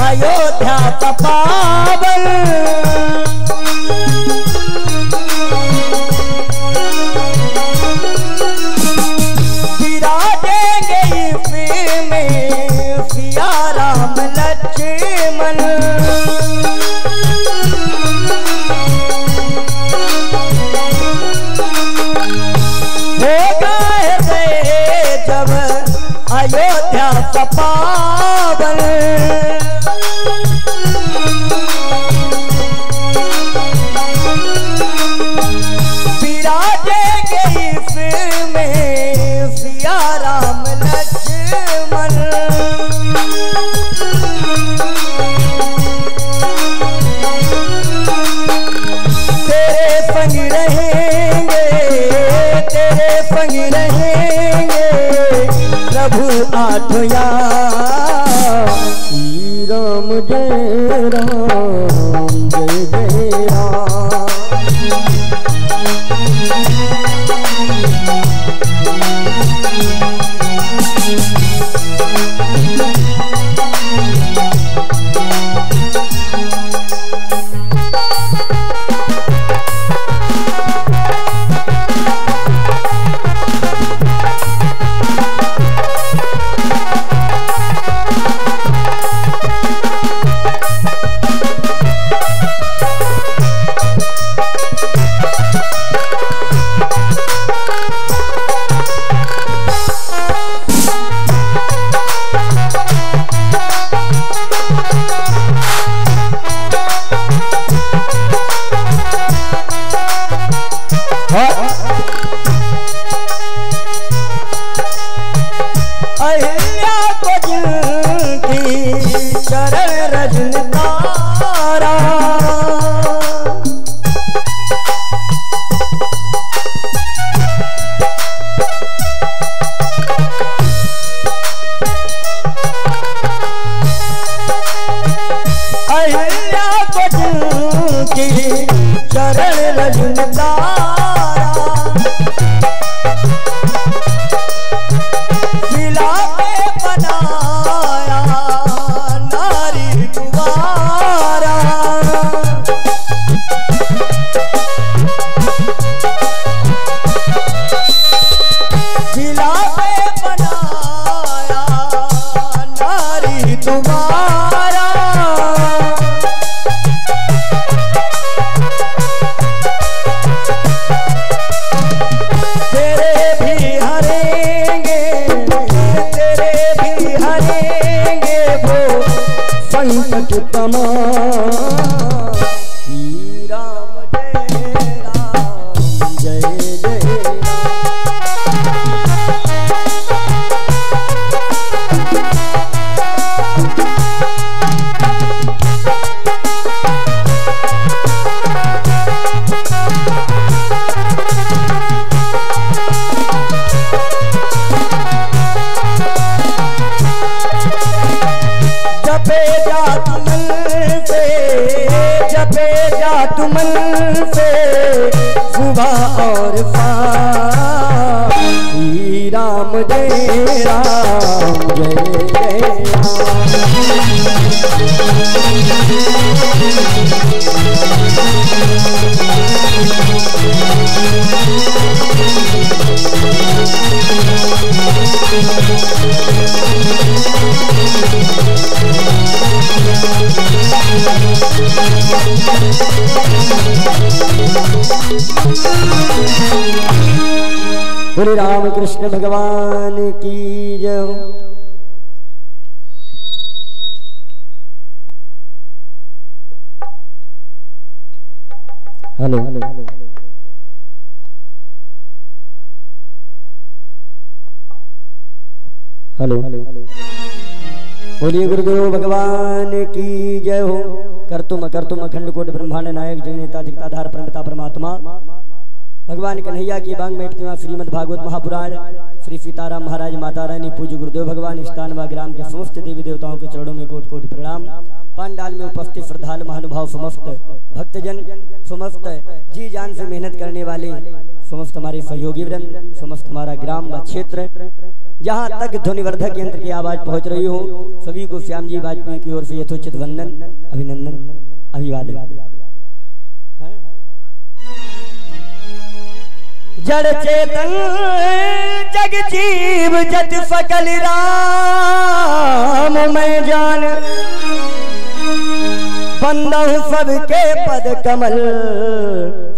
अयोध्या पावन विराजेंगे फिर में सिया राम लक्ष्मण। होगा जब अयोध्या पावन आठया श्री राम जय राम जय जय राम। अहिल्या को जिनकी चरण रजन तारा अहिल्या को जिनकी चरण रजन तारा संकट तमा श्री राम जय जय तुमन से सुबह और शाम श्री राम जय राम जय जय बोले राम कृष्ण भगवान की जय हो। हेलो हेलो बोलिए गुरुदेव भगवान की जय हो। कर्तुम अकर्तुम अखंड कोटि ब्रह्मांड नायक जगन्नाथ जगताधार परमपिता परमात्मा भगवान कन्हैया की बांग में प्रतिमा श्रीमद् भागवत महापुराण श्री सीताराम महाराज माता रानी पूज्य गुरुदेव भगवान स्थान व ग्राम के समस्त देवी देवताओं के चरणों में कोटि कोटि प्रणाम। पंडाल में उपस्थित श्रद्धालु महानुभाव, समस्त भक्तजन, समस्त जी जान से मेहनत करने वाले, समस्त हमारे सहयोगी वृंद, समस्त हमारा ग्राम व क्षेत्र, जहाँ तक ध्वनिवर्धक यंत्र की आवाज पहुंच रही हो, सभी को श्याम जी वाजपेयी की ओर से यथोचित वंदन, अभिनंदन, अभिवादन। जड़ चेतन जग जीव जत सकल राम मैं जान, बंदहु सबके पद कमल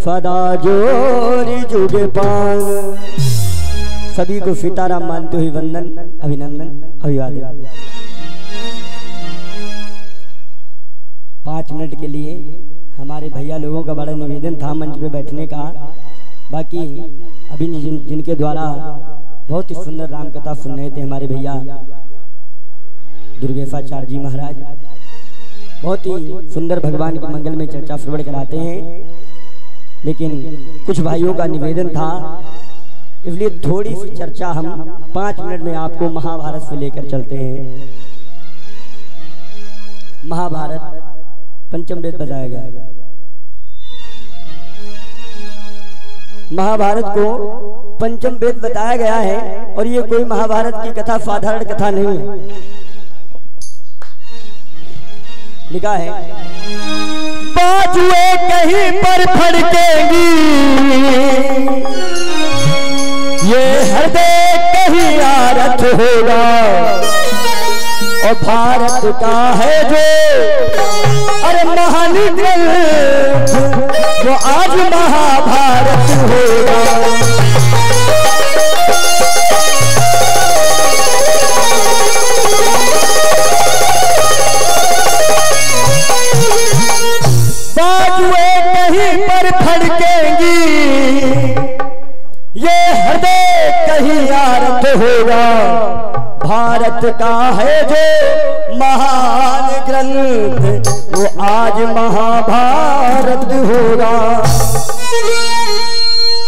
सदा जोरी जुग पान। सभी को सीताराम मानते हुए वंदन, अभिनंदन, अभिवादन। 5 मिनट के लिए हमारे भैया लोगों का बड़ा निवेदन था मंच पे बैठने का। बाकी अभी जिनके द्वारा बहुत ही सुंदर राम कथा सुन रहे थे हमारे भैया दुर्गेशाचार्य जी महाराज, बहुत ही सुंदर भगवान के मंगल में चर्चा श्रवण कराते हैं। लेकिन कुछ भाइयों का निवेदन था, इसलिए थोड़ी सी चर्चा हम 5 मिनट में आपको महाभारत से लेकर चलते हैं। महाभारत पंचम वेद बताया गया। महाभारत को पंचम वेद बताया गया है और ये कोई महाभारत की कथा साधारण कथा नहीं है। लिखा है, बाजुए कहीं पर फड़केंगी, ये हृदय कहीं आरत होगा, और भारत का है जो अरे महान ग्रंथ, वो आज महाभारत होगा। बाजुए कहीं पर फड़केंगी, ये हृदय कहीं आरत होगा, भारत का है जो महान ग्रंथ, वो आज महाभारत होगा।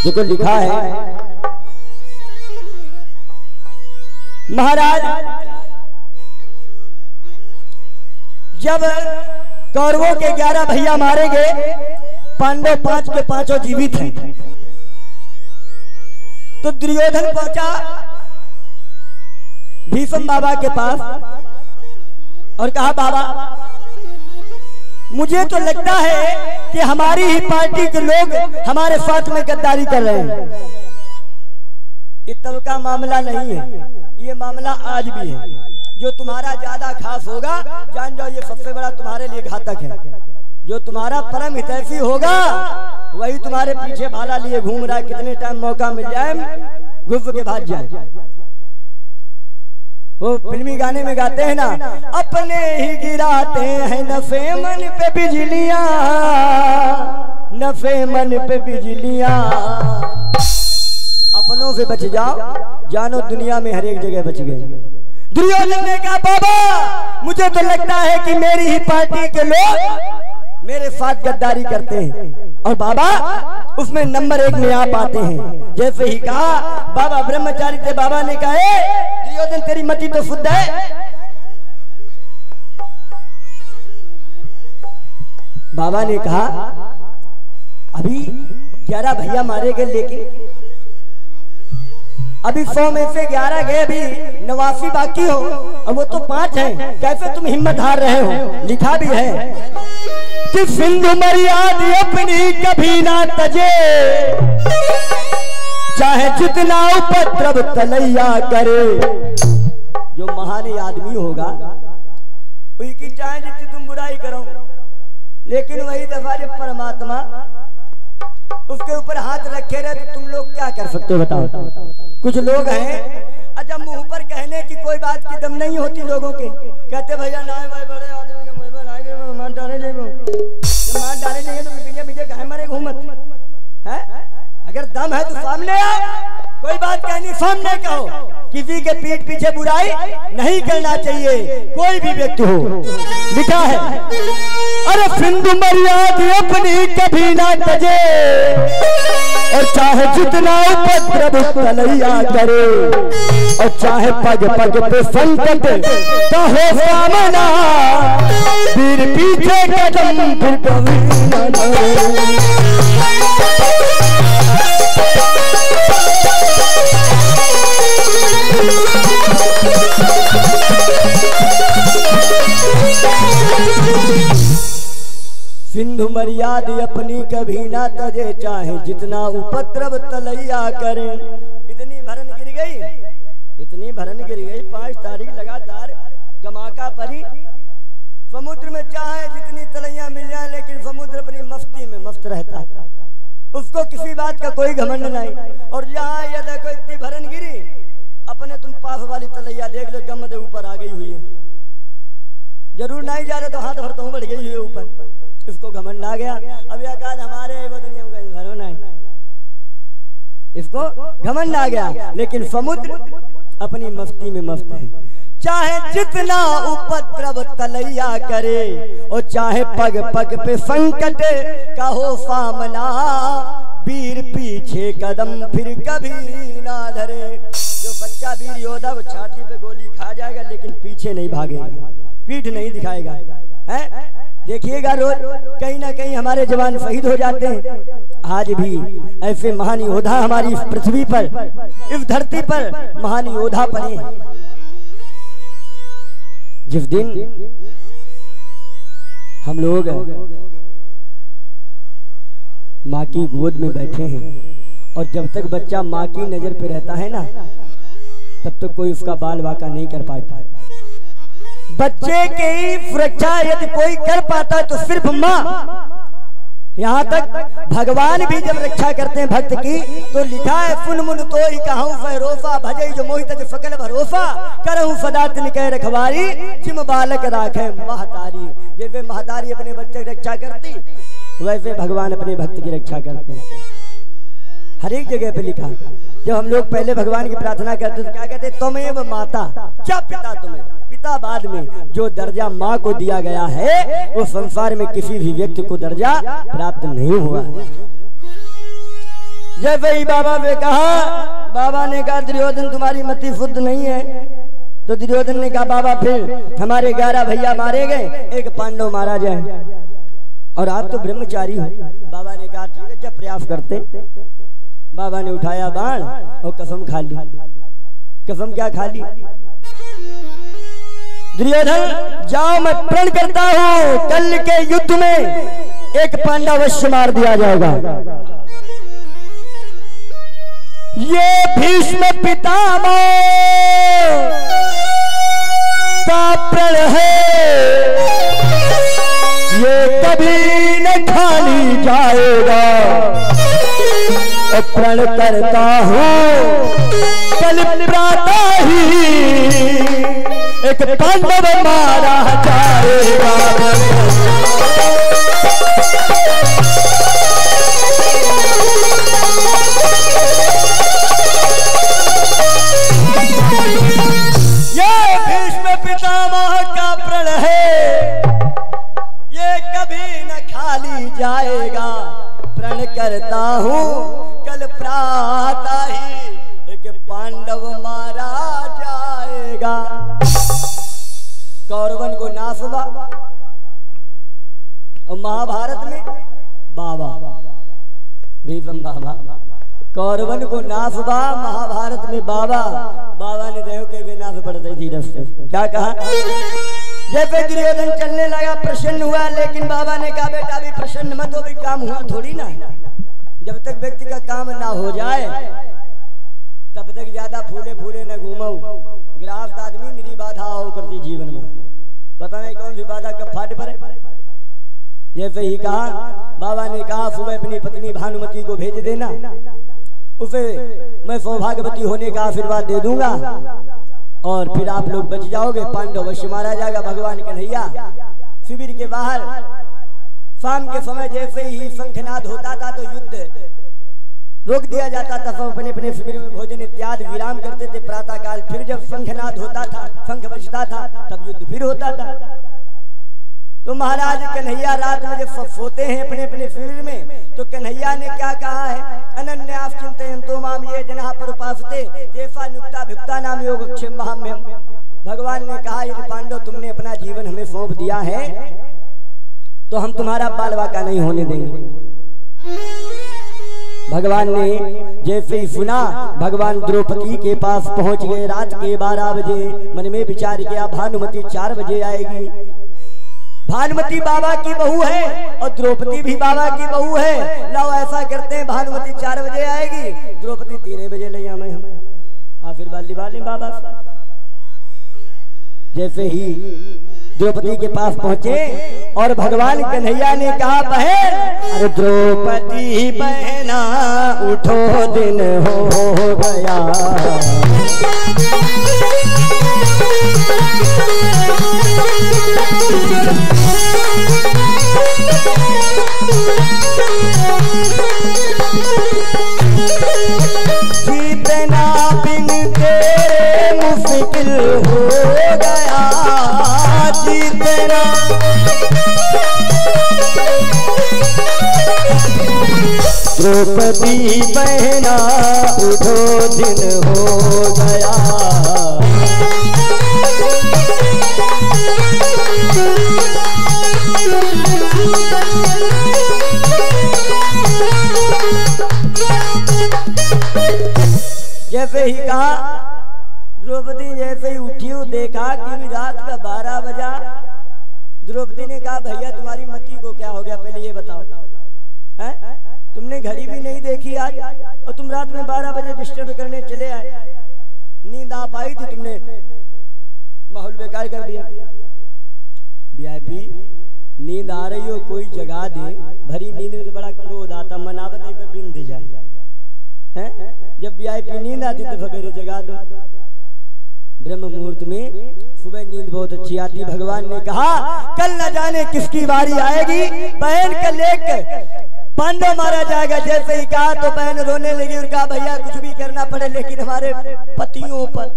देखो लिखा है, महाराज जब कौरवों के 11 भैया मारे गए, पांडव 5 के 5 जीवित हैं, तो दुर्योधन पहुंचा भीष्म बाबा के पास और कहा, बाबा मुझे तो लगता है कि हमारी ही पार्टी के लोग हमारे साथ में गद्दारी कर रहे हैं। ये तब का मामला नहीं है, ये मामला आज भी है। जो तुम्हारा ज्यादा खास होगा, जान जाओ ये सबसे बड़ा तुम्हारे लिए घातक है। जो तुम्हारा परम हितैषी होगा, वही तुम्हारे पीछे भाला लिए घूम रहा है। कितने टाइम मौका मिल जाए घुस के भाग जाए। वो फिल्मी गाने में गाते हैं ना, अपने ही गिराते हैं नफे मन पे बिजलियां, नफे मन पे बिजलियां। अपनों से बच जाओ, जानो दुनिया में हर एक जगह बच गए। दुर्योधन ने कहा, बाबा मुझे तो लगता है कि मेरी ही पार्टी के लोग मेरे साथ गद्दारी करते हैं, और बाबा उसमें नंबर 1 में आप आते हैं। जैसे ही कहा, बाबा ब्रह्मचारी थे, बाबा ने कहा, दुर्योधन तेरी मति तो शुद्ध है। बाबा ने कहा, अभी 11 भैया मारे गए, लेकिन अभी 100 में से 11 गए, अभी 89 बाकी हो, और वो तो 5 हैं। कैसे तुम हिम्मत हार रहे हो? लिखा भी है कि सिंधु मर्यादा अपनी कभी ना तजे, चाहे जितना उपद्रव तलैया करे। जो महान आदमी होगा उसकी चाहे जितनी तुम बुराई करो, लेकिन वही दफा जब परमात्मा उसके ऊपर हाथ रखे रहे तो तुम लोग क्या कर सकते हो बताओ। कुछ लोग हैं, अच्छा मुंह पर कहने की कोई बात की दम नहीं होती लोगों के, कहते भैया ना भाई बड़े आदमी के मुंह पर आएंगे मार डाले नहीं, मार डाले नहीं तो पीछे पीछे कहे मरे घूमत है। अगर दम है तो सामने आओ, कोई बात कहनी सामने कहो। किसी के पीठ पीछे बुराई नहीं करना चाहिए, कोई भी व्यक्ति हो। लिखा है अरे सिंधु मर्याद अपनी कभी ना तजे, और चाहे जितना उपद्रव तलैया करे, और चाहे पग पग पे संकट का हो सामना, फिर पीछे कदम फिर कभी न डरे। सिंधु मर्याद अपनी कभी ना तजे, चाहे जितना उपद्रव तलैया करे। इतनी भरन गिर गई, इतनी भरन गिर गई, 5 तारीख लगातार गमाका परी। समुद्र में चाहे जितनी तलैया मिल जाए, लेकिन समुद्र अपनी मस्ती में मस्त रहता है, उसको किसी बात का कोई घमंड नहीं। और जहाँ यह देखो इतनी भरन गिरी, अपने तुम पास वाली तलैया देख लो, गम दे ऊपर आ गई हुई है। जरूर नहीं जा रहे तो हाथ भरता हूँ, बढ़ गई हुई है ऊपर, इसको घमंड आ गया। अब यह कहा हमारे वो दुनिया में भरो नहीं, इसको घमंड आ गया। लेकिन समुद्र अपनी मस्ती में मस्त है, चाहे जितना उपद्रव तलैया करे, और चाहे पग पग पे संकट का हो सामना, वीर पीछे कदम फिर कभी ना धरे। जो सच्चा वीर योद्धा वो छाती पे गोली खा जाएगा, लेकिन पीछे नहीं भागेगा, पीठ नहीं दिखाएगा, है? देखिएगा रोज कहीं ना कहीं हमारे जवान शहीद हो जाते हैं। आज भी ऐसे महान योद्धा हमारी इस पृथ्वी पर, इस धरती पर महान योद्धा पड़े हैं। जिस दिन हम लोग माँ की गोद में बैठे हैं, और जब तक बच्चा माँ की नजर पे रहता है ना, तब तक कोई उसका बाल वाका नहीं कर पाता है। बच्चे की सुरक्षा यदि कोई कर पाता है तो सिर्फ माँ। यहाँ तक भगवान भी जब रक्षा करते हैं भक्त की, तो लिखा है फुन मुन तो ही कहूँ फरोफा, भजई जो मोहित सकल भरोसा, करहूँ सदा तिनके रखवारी, जिम बालक राखे महतारी। जैसे महतारी अपने बच्चे की रक्षा करती, वैसे भगवान अपने भक्त की रक्षा करते हैं। हर एक जगह पे लिखा। जब हम लोग पहले भगवान की प्रार्थना करते तो क्या कहते, तुमेव माता, क्या पिता तुम्हें, पिता बाद में। जो दर्जा माँ को दिया गया है, वो संसार में किसी भी व्यक्ति को दर्जा प्राप्त नहीं हुआ है। जैसे ही बाबा ने कहा, बाबा ने कहा दुर्योधन तुम्हारी मति शुद्ध नहीं है, तो दुर्योधन ने कहा बाबा फिर हमारे 11 भैया मारे गए, एक पांडव मारा जाए, और आप तो ब्रह्मचारी हो। बाबा ने कहा ठीक है, जब प्रयास करते। बाबा ने उठाया बाण और कसम खा ली। कसम क्या खा ली? दुर्योधन जाओ, मैं प्रण करता हूं कल के युद्ध में एक पांडव अवश्य मार दिया जाएगा। ये भीष्म पितामह का प्रण है, ये कभी न खाली जाएगा। प्रण करता हूँ कल प्रातः ही एक पांडव मारा जाएगा। ये भीष्म पितामह का प्रण है, ये कभी न खाली जाएगा। प्रण करता हूँ कल प्रातः ही एक पांडव मारा जाएगा। कौरवन को नाश हुआ, और महाभारत में बाबा भीष्म बाबा, कौरवन को नाश हुआ, महाभारत में बाबा। बाबा ने देव के भी नाश पड़ते धीरे से। क्या कहा? जैसे दुर्योधन चलने लगा, प्रसन्न हुआ, लेकिन बाबा ने कहा बेटा अभी प्रसन्न मत हो, भी काम हुआ थोड़ी ना। जब तक व्यक्ति का काम ना हो जाए तब तक ज्यादा फूले फूले न घूमो। गिरफ्त आदमी मेरी बाधा आओ करती जीवन में, पता नहीं कौन सी बाधा कब फाट पड़े। जैसे ही कहा, बाबा ने कहा सुबह अपनी पत्नी भानुमति को भेज देना, उसे मैं सौभाग्यवती होने का आशीर्वाद दे दूंगा, और फिर आप लोग बच जाओगे, पांडव अवश्य मारा जाएगा। भगवान कन्हैया शिविर के बाहर शाम के समय जैसे ही शंखनाद होता था तो युद्ध रोक दिया जाता था। सब अपने अपने शिविर में भोजन इत्यादि विराम करते थे। प्रातः काल फिर जब शंखनाद होता था, शंख बजता था, तब युद्ध फिर होता था। तो महाराज कन्हैया रात में जब सोते हैं अपने अपने फील्ड में, तो कन्हैया ने क्या कहा है, अनन्यास चिंतयन्तो माम ये जनाः परुपासते तेषां युक्ता भिक्ता नाम योगक्षेमहाम्यहम्। भगवान ने कहा यदि पांडव तुमने अपना जीवन हमें सौंप दिया है तो हम तुम्हारा बाल बाका नहीं होने देंगे। भगवान ने जैसे ही सुना, भगवान द्रौपदी के पास पहुंच गए। रात के 12 बजे मन में विचार किया भानुमति 4 बजे आएगी। भानुमति बाबा की बहू है और द्रौपदी भी बाबा की बहू है। लो ऐसा करते हैं, भानुमति 4 बजे आएगी, द्रौपदी 3 बजे ले आवे हम आशीर्वाद लिवा लें बाबा। जैसे ही द्रौपदी के पास पहुंचे और भगवान कन्हैया ने कहा बहन, अरे द्रौपदी बहना उठो दिन हो गया। जीतना बिन तेरे मुश्किल हो गया, जीतना द्रौपदी बहना उठो दिन हो गया। जैसे ही कहा, द्रौपदी जैसे ही उठी देखा कि रात का 12 बजा। द्रौपदी ने कहा भैया तुम्हारी मति को क्या हो गया, पहले ये बताओ है? तुमने घड़ी भी नहीं देखी आज और तुम रात में 12 बजे डिस्टर्ब करने चले आए। नींद आ पाई थी, तुमने माहौल बेकार कर दिया। वीआईपी नींद आ रही हो कोई जगा दे, भरी नींद में तो बड़ा क्रोध आता, मनावत एक बिंद जाए है। जब वीआईपी नींद आती तो सवेरे जगा दो। ब्रह्म मुहूर्त में सुबह नींद बहुत अच्छी आती। भगवान ने कहा कल न जाने किसकी बारी आएगी, बहन कल एक पांडव मारा जाएगा। जैसे ही कहा तो बहन रोने लगी और कहा भैया कुछ भी करना पड़े लेकिन हमारे पतियों पर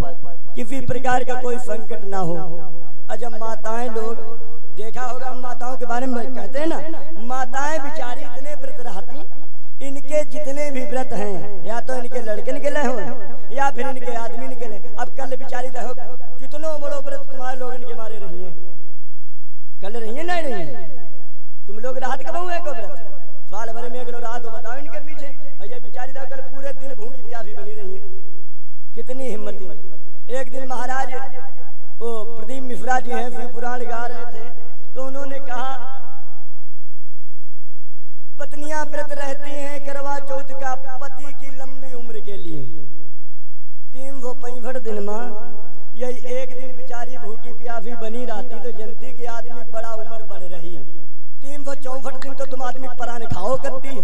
किसी प्रकार का कोई संकट ना हो। अजब माताएं, लोग देखा होगा माताओं के बारे में कहते हैं ना, माताएं बेचारी इतने व्रत रहती, इनके जितने भी व्रत हैं या तो इनके लड़के निकले हो या फिर इनके आदमी निकले। अब कल बेचारी देखो कितनों बड़ो व्रत तुम्हारे लोग इनके मारे रही है, कल रही है नहीं रही है। तुम लोग रात कब हुए को व्रत, साल भर में एक लोग रात हो बताओ इनके पीछे। भैया बेचारी देखो कल पूरे दिन भूखी प्यासी बनी रही है, कितनी हिम्मती। एक दिन महाराज वो प्रदीप मिश्रा जी हैं, शिव पुराण गा रहे थे, तो उन्होंने कहा पत्नियां व्रत रहती हैं करवा चौथ का पति की लंबी उम्र के लिए। 365 दिन मां यही एक दिन बेचारी भूखी प्यासी बनी रहती तो जनती की आदमी बड़ा उम्र बढ़ रही। 364 दिन तो तुम आदमी पराने खाओ करती हो,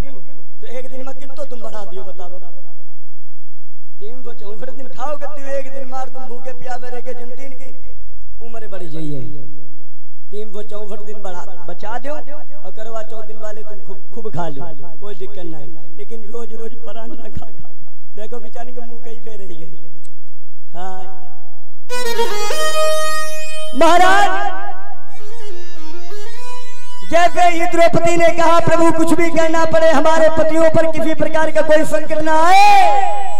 तो एक दिन में कितो तुम बढ़ा दियो बताओ। 364 दिन खाओ करती हो, एक दिन मार तुम भूखे प्यासे रह के जनती की उम्र बढ़ जाइए। 364 दिन बचा दो और करवा चौथ दिन वाले तुम खूब खा लो, कोई दिक्कत नहीं, लेकिन रोज रोज परान ना खा। देखो बेचारी के मुंह कहीं पे रही है। हाँ महाराज, जैसे ही द्रौपदी ने कहा प्रभु कुछ भी करना पड़े हमारे पतियों पर किसी प्रकार का कोई संकट ना आए,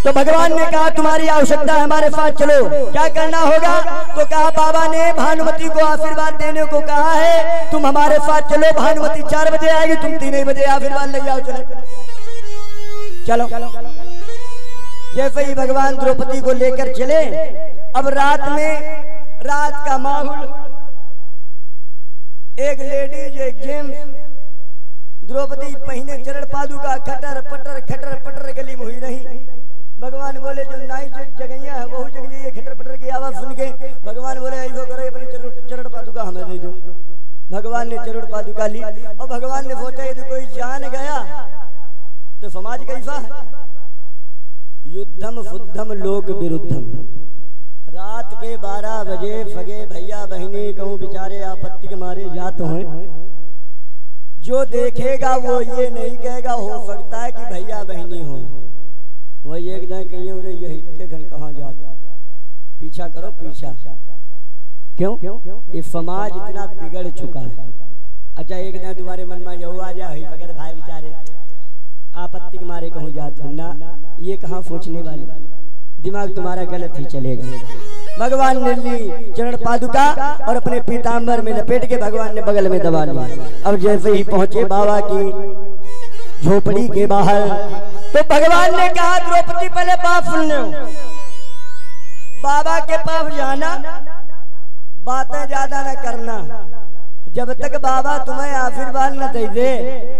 तो भगवान ने कहा तुम्हारी आवश्यकता है हमारे साथ चलो, क्या करना होगा। तो कहा बाबा ने भानुमति को आशीर्वाद देने को कहा है, तुम हमारे साथ चलो, भानुमति 4 बजे आएगी, तुम 3 बजे आशीर्वाद ले जाओ। चलो जैसे ही भगवान द्रौपदी को लेकर चले। अब रात में रात का माहौल, एक लेडीज एक जेंट्स, द्रौपदी पहने चरण पादुका खटर पटर गली में हुई रही। भगवान बोले जो नाई जगैया है वही जगह ये खटर पटर की आवाज सुन के भगवान बोले ऐसा करो अपनी चरण पादुका हमें दे दो। भगवान ने चरण पादुका ली और भगवान ने सोचा यदि कोई जान गया तो समाज कैसा है। युद्धम शुद्धम लोक विरुद्धम। रात के 12 बजे सगे भैया बहनी कहूँ बेचारे आपत्ति के मारे जात हैं, जो देखेगा वो ये नहीं कहेगा हो सकता है कि भैया बहनी हो, वही एक दिन कहिए यही घन कहाँ जाते, पीछा करो पीछा। क्यों? ये समाज इतना बिगड़ चुका है। अच्छा एक दिन तुम्हारे मन में यह आ जाए फकत भाई बेचारे आपत्ति के मारे कहूँ जात हो ना, ये कहाँ सोचने वाली, दिमाग तुम्हारा गलत ही चलेगा। भगवान ने ली चरण पादुका और अपने पीताम्बर में लपेट के भगवान ने बगल में दबा लिया। अब जैसे ही पहुंचे बाबा की झोपड़ी के बाहर तो भगवान ने कहा द्रौपदी पहले बात सुन लो, बाबा के पास जाना, बातें ज्यादा न करना, जब तक बाबा तुम्हें आशीर्वाद न दे दे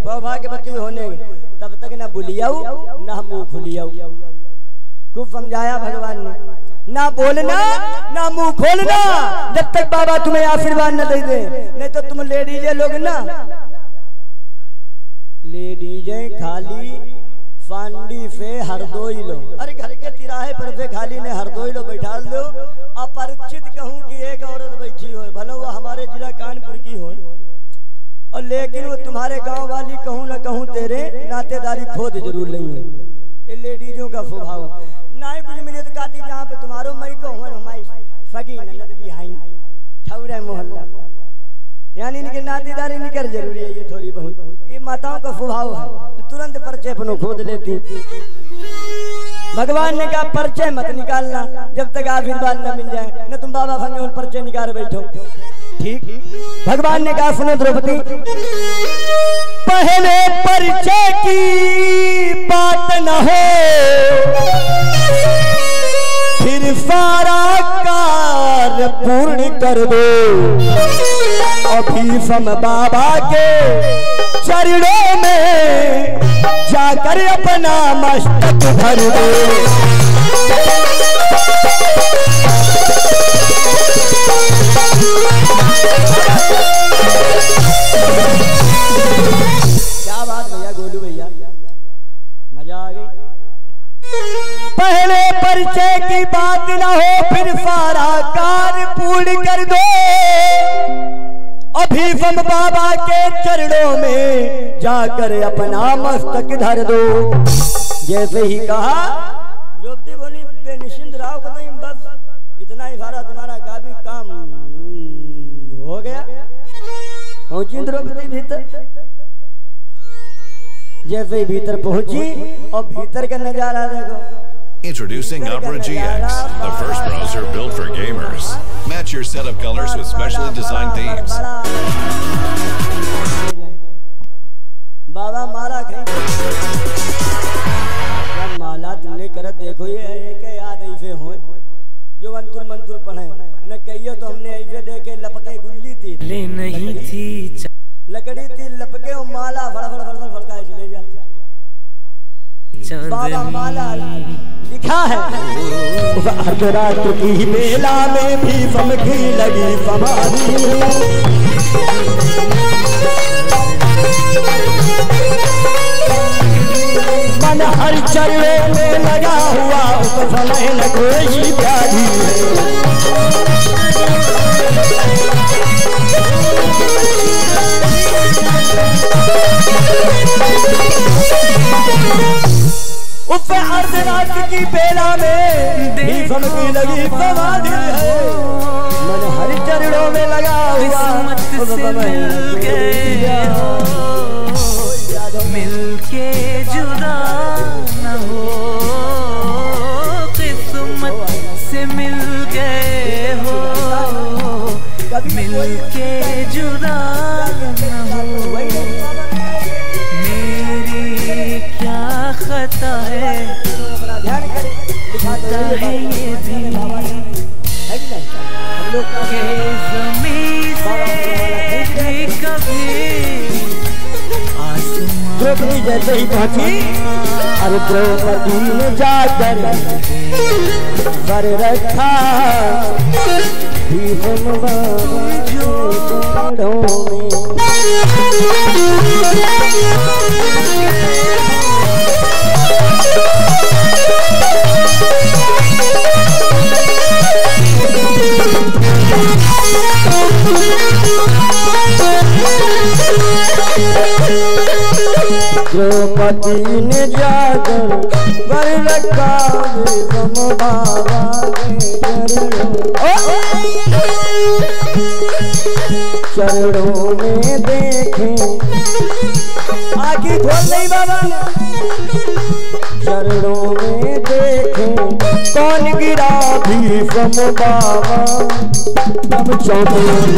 सौभाग्यवती होने तब तक न बुलियाऊ न मुंह खुलियाऊ। खूब समझाया भगवान ने, ना बोलना ना मुंह खोलना जब तक बाबा तुम्हें आशीर्वाद न दे दे, नहीं तो तुम लेडीजे लोग ना, लेडीजे खाली फांडी से हरदोई लो, अरे घर के तिराहे पर से खाली ने हरदोई लो बैठा लो। अपरिचित कहूँ कि एक औरत बैठी हो, भले वो हमारे जिला कानपुर की हो, और लेकिन वो तुम्हारे गांव वाली कहूँ न कहूँ तेरे नातेदारी खोद जरूर नहीं है। ये लेडीजों का स्वभाव ना ही कुछ मिले तो कहती जहाँ पे तुम्हारो मई को हमारी सगी ननद भी आई ठौरा मोहल्ला, यानी इनके नातेदारी निकर जरूरी है। ये थोड़ी बहुत ये माताओं का स्वभाव है, तो तुरंत परिचय अपनों खोद लेती। भगवान ने कहा परिचय मत निकालना जब तक आशीर्वाद न मिल जाए, न तुम बाबा फंगे उन परिचय निकाल बैठो। ठीक भगवान ने कहा सुनो द्रौपदी, पहले परिचय की बात न हो, फिर सारा कार्य पूर्ण कर दो। अभी सम बाबा के चरणों में जाकर अपना मस्तक भर दो। क्या बात भैया, गोलू भैया मजा आ गई। पहले परिचय की बात ना हो, फिर सारा कार्य पूर्ण कर दो। अभी हम बाबा के चरणों में जाकर अपना मस्तक धर दो। जैसे ही कहा द्रौपदी बोली बेनिश्चिंत रहो, बस इतना ही सारा तुम्हारा का भी काम हो गया। पहुंची द्रौपदी भीतर, जैसे ही भीतर पहुंची और भीतर का नजारा देखो। Introducing Opera GX, the first browser built for gamers. Match your set of colors with specially designed themes. बाबा माला माला तुमने करत देखो, ये याद ऐसे हो जो मंतुर मंतुर पढ़े न कहियो तो हमने ऐसे देखे लपके गुल्ली थी ले नहीं थी, लकड़ी थी लपके और माला फड़ फड़काए चले जाते। बाबा माला लिखा है अर्धरात्र की बेला में भी फमकी लगी समाधि, मन हर चरवे में लगा हुआ उस समय न कोई व्याधि है। उस अर्धरात्र की बेला में भी फमकी लगी समाधि है, मन हर चरणों में लगा हुआ मिलके जुदा न हो, किस्मत से मिल गए हो, मिलके जुदा न हो। मेरी क्या खता है, खता है ये भी के ज़मीन से कभी द्रौपदी जैसे ही पहुंची, अरे द्रौपदी ने जाकर वर रखा भीष्म बाबा के चरणों में। द्रौपदी ने जाकर वर रखा भीष्म बाबा के चरणों। चरणों में देखें, आखिर खोल नहीं बाबा, चरणों में देखें कौन गिरा भीष्म बाबा, तब चौधरी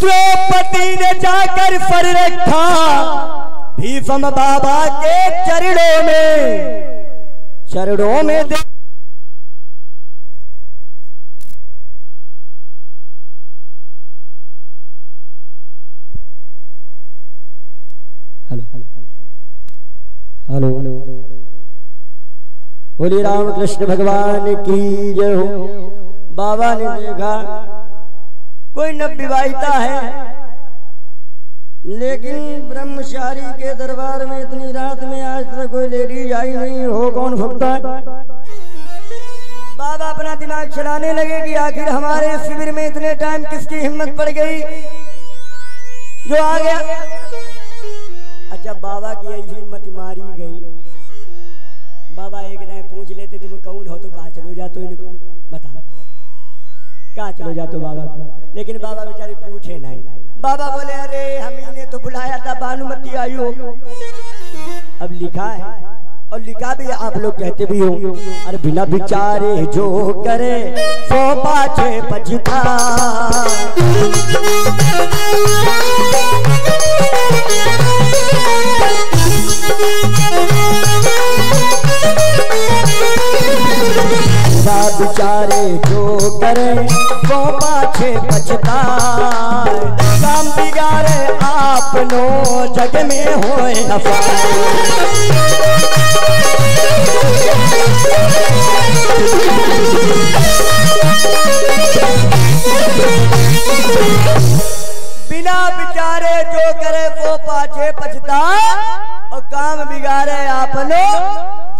द्रौपदी ने जाकर फर रखा भीष्म बाबा के चरणों में दे हेलो बोलिए रामकृष्ण भगवान की जय हो। बाबा ने देखा कोई नवविवाहिता है, लेकिन ब्रह्मचारी के दरबार में इतनी रात में आज तक कोई लेडीज आई नहीं हो, कौन भुगता है। बाबा अपना दिमाग चलाने लगे कि आखिर हमारे शिविर में इतने टाइम किसकी हिम्मत पड़ गई जो आ गया। अच्छा, बाबा की ऐसी हिम्मत मारी गई। बाबा एक दिन पूछ लेते तुम कौन हो, तो कहाँ चलो जाते इनको बता, कहाँ चलो जाते बाबा को। लेकिन बाबा बेचारे पूछे नहीं। बाबा बोले अरे हम ने तो बुलाया था, भानुमती आई हो। अब लिखा है और लिखा भी, आप लोग कहते भी हो, अरे बिना विचारे जो करे सो पाछे पछता। विचारे जो करे वो पाछे पछता, काम बिगाड़े आपनो जग में होए बिना विचारे जो करे वो पाछे पछता, और काम बिगाड़े आपनो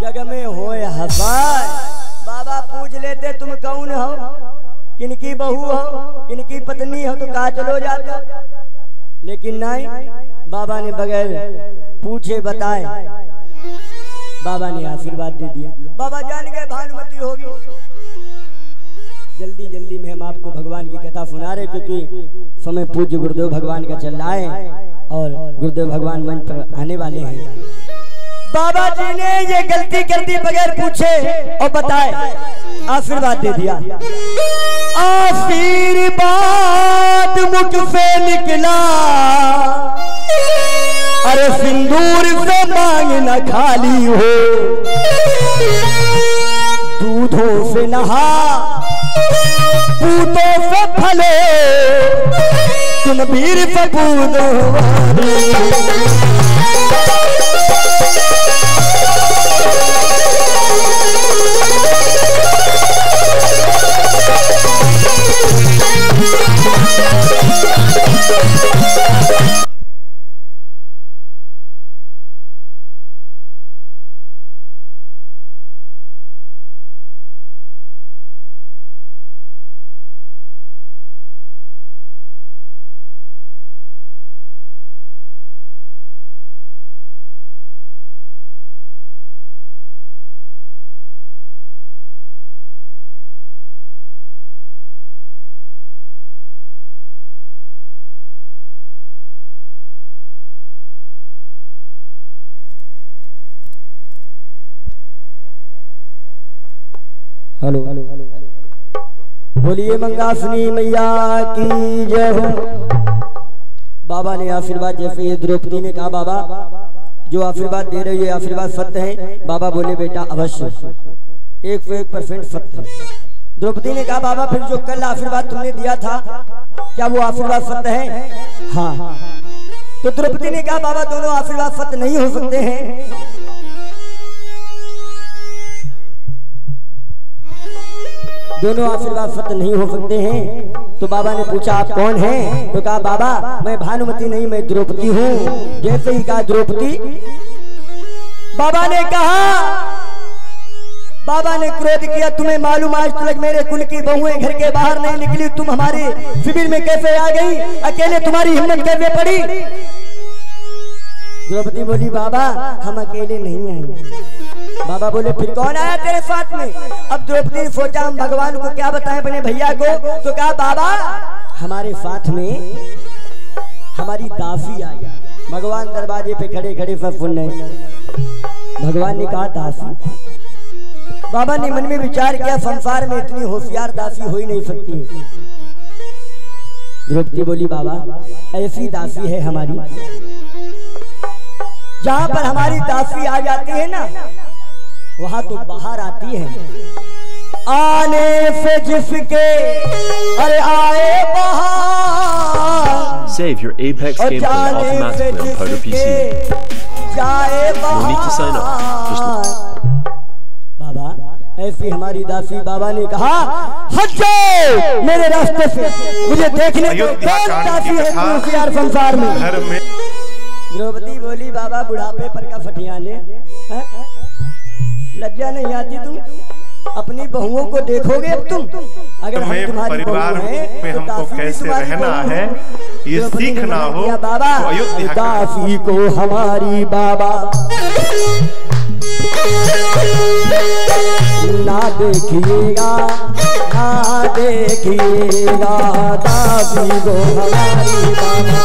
जग में होए हसाए। बाबा पूछ लेते तुम कौन हो, किनकी बहू हो, किनकी पत्नी हो, तो कहा चलो जाते। लेकिन नहीं, बाबा ने बगैर पूछे बताए, बाबा ने आशीर्वाद दे दिया। बाबा जान गए भानुमती होगी। जल्दी जल्दी में हम आपको भगवान की कथा सुना रहे, क्योंकि समय पूज्य गुरुदेव भगवान का चल रहा है और गुरुदेव भगवान मंच पर आने वाले हैं। बाबा जी ने ये गलती कर दी, बगैर पूछे और बताए आशीर्वाद दे दिया। आशीर्वाद मुख से निकला, अरे सिंदूर से मांग न खाली हो, दूधों से नहा पूतों से फले, तुम वीर सपूत हेलो बोलिए मंगासनी मैया की जय हो। बाबा ने आशीर्वाद, जैसे ये द्रौपदी ने कहा बाबा जो आशीर्वाद दे रहे हो आशीर्वाद सत्य है। बाबा बोले बेटा अवश्य 101% सत्य है। द्रौपदी ने कहा बाबा फिर जो कल आशीर्वाद तुमने दिया था क्या वो आशीर्वाद सत्य है? हाँ। तो द्रौपदी ने कहा बाबा दोनों आशीर्वाद सत्य नहीं हो सकते हैं। दोनों आशीर्वाद सत्य नहीं हो सकते हैं। तो बाबा ने पूछा आप कौन हैं? तो कहा बाबा मैं भानुमती नहीं, मैं द्रौपदी हूँ। जैसे ही कहा द्रौपदी, बाबा ने कहा, बाबा ने क्रोध किया, तुम्हें मालूम आज तक मेरे कुल की बहुएं घर के बाहर नहीं निकली, तुम हमारे शिविर में कैसे आ गई, अकेले तुम्हारी हिम्मत कैसे पड़ी। द्रौपदी बोली, बाबा हम अकेले नहीं आए। बाबा बोले, फिर कौन आया तेरे साथ में। अब द्रौपदी ने सोचा हम भगवान को क्या बताएं अपने भैया को, तो कहा बाबा हमारे साथ में हमारी दासी आई। भगवान दरवाजे पे खड़े खड़े सब सुन रहे। भगवान ने कहा दासी। बाबा ने मन में विचार किया, संसार में इतनी होशियार दासी हो ही नहीं सकती। द्रौपदी बोली, बाबा ऐसी दासी है हमारी, जहां पर हमारी दासी आ जाती है ना, वहां तो बाहर आती है। आने से जिसके अरे आए बाहर, Save your Apex gameplay automatically on Powder PC. जाए No need to sign up. Just बाबा ऐसी हमारी दासी। बाबा ने कहा, हट जाओ मेरे रास्ते से, मुझे देखने को कौन दासी है होशियार संसार में। द्रौपदी बोली, बाबा बुढ़ापे पर का फटियाने, लज्जा नहीं आती तुम अपनी बहुओं को देखोगे। अब तुम अगर हम तुम्हारी परिवार में हमको कैसे रहना है ये सीखना हो, बाबा दासी को हमारी बाबा ना देखिएगा, ना देखिएगा, दासी को हमारी बाबा।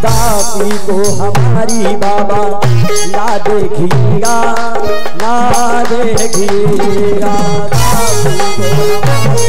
दासी को हमारी बाबा ना देखिएगा, ना देखिएगा, दासी को हमारी